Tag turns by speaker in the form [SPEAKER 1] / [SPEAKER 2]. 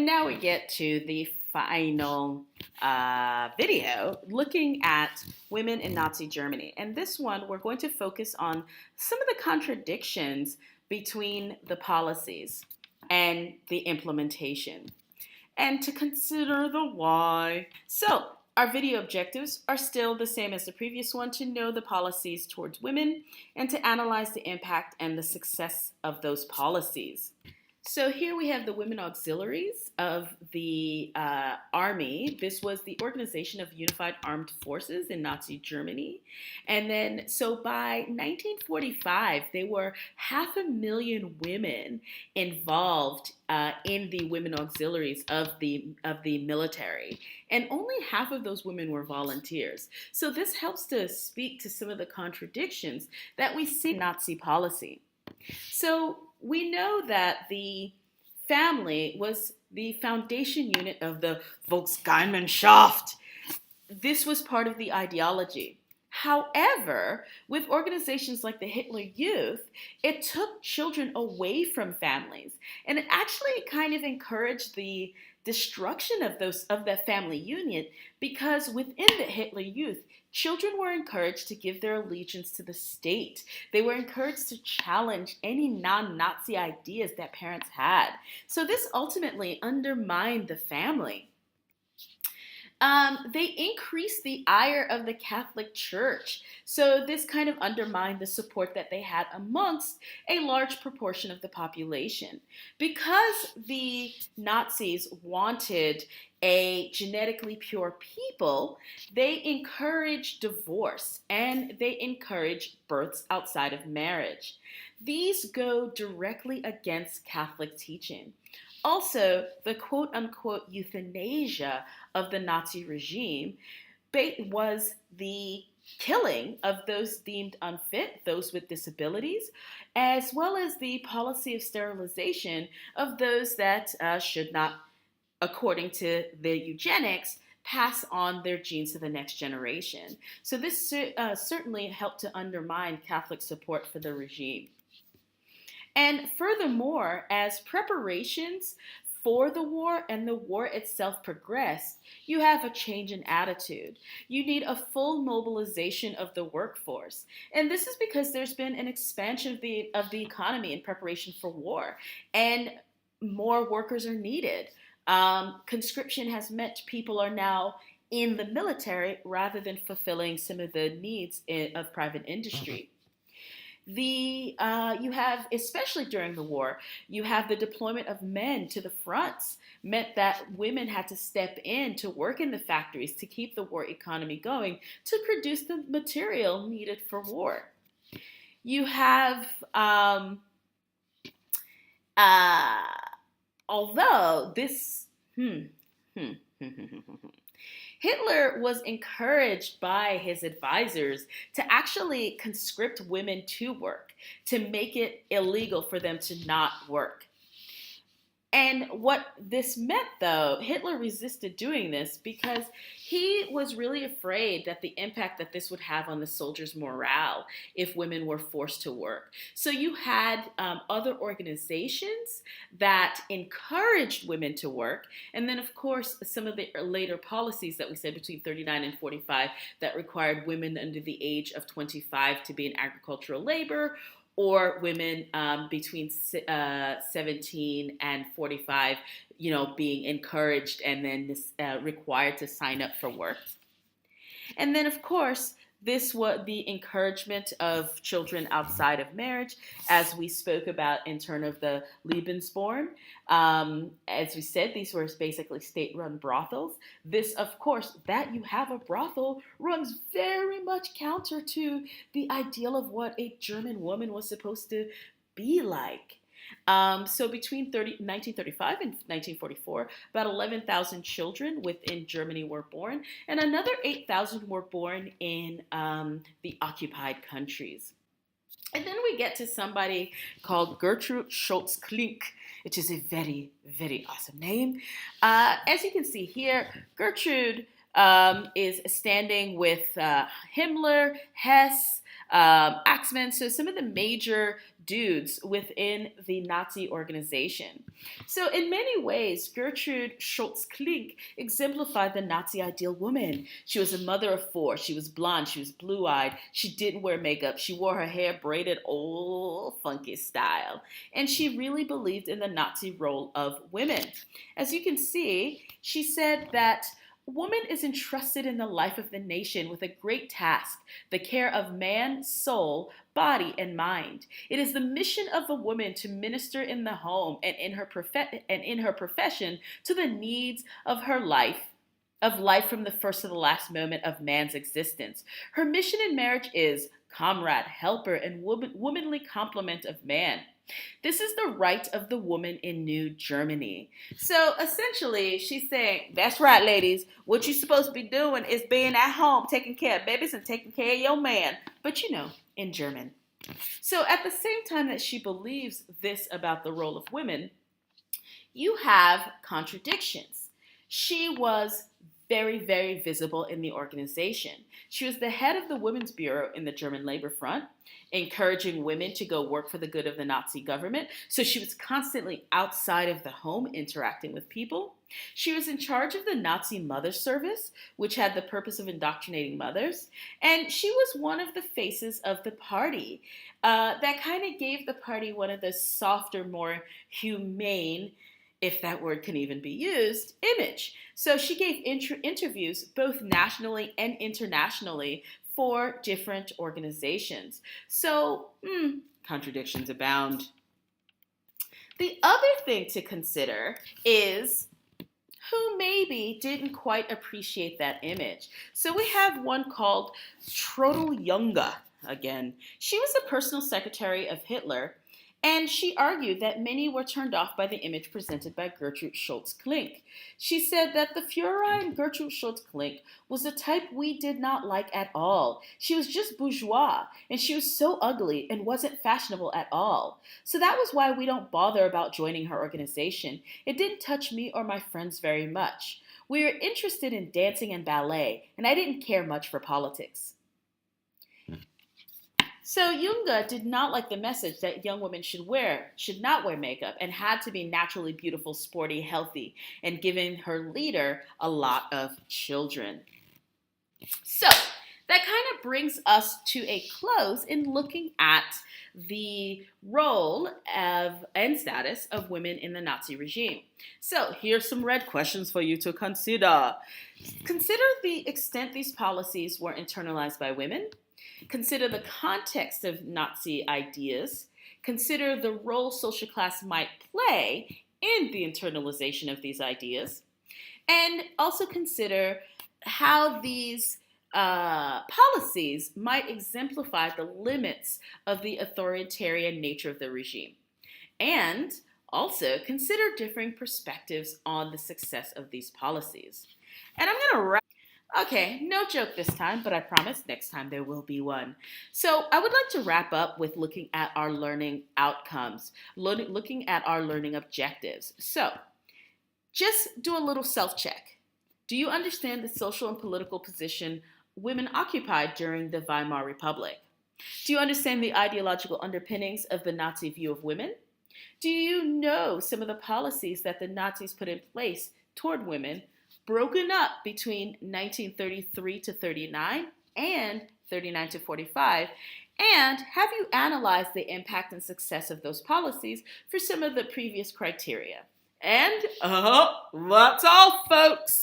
[SPEAKER 1] And now we get to the final video looking at women in Nazi Germany. And this one, we're going to focus on some of the contradictions between the policies and the implementation, and to consider the why. So, our video objectives are still the same as the previous one: to know the policies towards women and to analyze the impact and the success of those policies. So here we have the women auxiliaries of the army. This was the Organization of Unified Armed Forces in Nazi Germany. And then, so by 1945, there were 500,000 women involved in the women auxiliaries of the military. And only half of those women were volunteers. So this helps to speak to some of the contradictions that we see in Nazi policy. So we know that the family was the foundation unit of the Volksgemeinschaft. This was part of the ideology. However, with organizations like the Hitler Youth, it took children away from families, and it actually kind of encouraged the destruction of the family unit, because within the Hitler Youth, children were encouraged to give their allegiance to the state. They were encouraged to challenge any non-Nazi ideas that parents had. So this ultimately undermined the family. They increased the ire of the Catholic Church. So this kind of undermined the support that they had amongst a large proportion of the population. Because the Nazis wanted a genetically pure people, they encouraged divorce and they encouraged births outside of marriage. These go directly against Catholic teaching. Also, the quote-unquote euthanasia of the Nazi regime was the killing of those deemed unfit, those with disabilities, as well as the policy of sterilization of those that should not, according to the eugenics, pass on their genes to the next generation. So this certainly helped to undermine Catholic support for the regime. And furthermore, as preparations for the war and the war itself progressed, you have a change in attitude. You need a full mobilization of the workforce. And this is because there's been an expansion of the economy in preparation for war, and more workers are needed. Conscription has meant people are now in the military rather than fulfilling some of the needs of private industry. You have, especially during the war, you have the deployment of men to the fronts meant that women had to step in to work in the factories to keep the war economy going, to produce the material needed for war. You have, although this, Hitler was encouraged by his advisors to actually conscript women to work, to make it illegal for them to not work. And what this meant, though, Hitler resisted doing this because he was really afraid that the impact that this would have on the soldiers' morale if women were forced to work. So you had other organizations that encouraged women to work. And then, of course, some of the later policies that we said between 39 and 45 that required women under the age of 25 to be in agricultural labor, or women between 17 and 45, being encouraged and then required to sign up for work. And then, of course, this was the encouragement of children outside of marriage, as we spoke about in terms of the Lebensborn. As we said, these were basically state-run brothels. This, of course, that you have a brothel runs very much counter to the ideal of what a German woman was supposed to be like. So between 1935 and 1944, about 11,000 children within Germany were born, and another 8,000 were born in the occupied countries. And then we get to somebody called Gertrude Schulz, which is a very, very awesome name. As you can see here, Gertrude is standing with Himmler, Hess, Axmann, so some of the major dudes within the Nazi organization. So, in many ways, Gertrude Schulz exemplified the Nazi ideal woman. She was a mother of four. She was blonde. She was blue eyed. She didn't wear makeup. She wore her hair braided old funky style. And she really believed in the Nazi role of women. As you can see, she said that woman is entrusted in the life of the nation with a great task, the care of man, soul, body, and mind. It is the mission of a woman to minister in the home and in her profession to the needs of her life. Of life from the first to the last moment of man's existence. Her mission in marriage is comrade, helper, and womanly complement of man. This is the right of the woman in New Germany. So essentially, she's saying, that's right, ladies. What you're supposed to be doing is being at home, taking care of babies and taking care of your man. But in German. So at the same time that she believes this about the role of women, you have contradictions. She was very, very visible in the organization. She was the head of the Women's Bureau in the German Labor Front, encouraging women to go work for the good of the Nazi government. So she was constantly outside of the home interacting with people. She was in charge of the Nazi Mother Service, which had the purpose of indoctrinating mothers. And she was one of the faces of the party. That kind of gave the party one of the softer, more humane, if that word can even be used, image. So she gave interviews both nationally and internationally for different organizations. So, contradictions abound. The other thing to consider is who maybe didn't quite appreciate that image. So we have one called Yunga again. She was a personal secretary of Hitler, and she argued that many were turned off by the image presented by Gertrude Schulz. She said that the Führerin Gertrude Schulz was a type we did not like at all. She was just bourgeois, and she was so ugly and wasn't fashionable at all. So that was why we don't bother about joining her organization. It didn't touch me or my friends very much. We were interested in dancing and ballet, and I didn't care much for politics. So Yunga did not like the message that young women should not wear makeup, and had to be naturally beautiful, sporty, healthy, and giving her leader a lot of children. So that kind of brings us to a close in looking at the role and status of women in the Nazi regime. So here's some red questions for you to consider. Consider the extent these policies were internalized by women. Consider the context of Nazi ideas. Consider the role social class might play in the internalization of these ideas. And also consider how these policies might exemplify the limits of the authoritarian nature of the regime. And also consider differing perspectives on the success of these policies. And I'm going to wrap. Okay, no joke this time, but I promise next time there will be one. So I would like to wrap up with looking at our learning outcomes, looking at our learning objectives. So just do a little self-check. Do you understand the social and political position women occupied during the Weimar Republic? Do you understand the ideological underpinnings of the Nazi view of women? Do you know some of the policies that the Nazis put in place toward women, broken up between 1933 to 39 and 39 to 45? And have you analyzed the impact and success of those policies for some of the previous criteria? And that's all, folks.